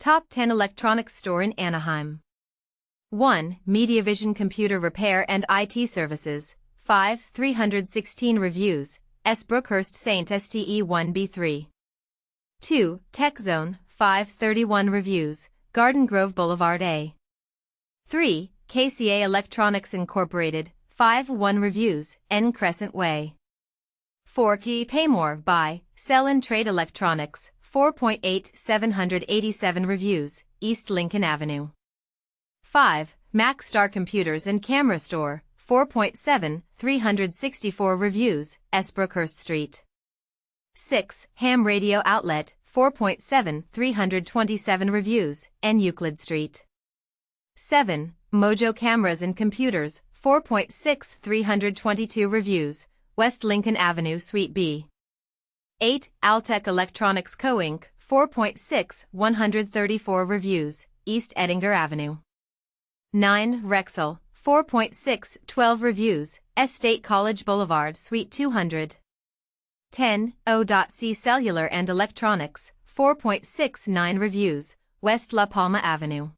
Top 10 Electronics Store in Anaheim. 1. MediaVision Computer Repair and IT Services. 5. 316 Reviews. Brookhurst St STE 1B3. 2. Tech Zone. 531 Reviews. Garden Grove Boulevard A. 3. Kca Electronics Incorporated. 5 Reviews. N Crescent Way. 4. PayMore by Sell and Trade Electronics. 4.8 787 Reviews. East Lincoln Avenue. 5. Mac Star Computers and Camera Store. 4.7 364 Reviews. Brookhurst Street. 6. Ham Radio Outlet. 4.7 327 Reviews. N Euclid Street. 7. MOJO Cameras and Computers. 4.6 322 Reviews. West Lincoln Avenue Suite B. 8. Alltech Electronics Co Inc. 4.6 134 Reviews. East Edinger Avenue. 9. Rexel. 4.6 12 Reviews. State College Boulevard Suite 200. 10. O.C Cellular and Electronics. 4.69 Reviews. West La Palma Avenue.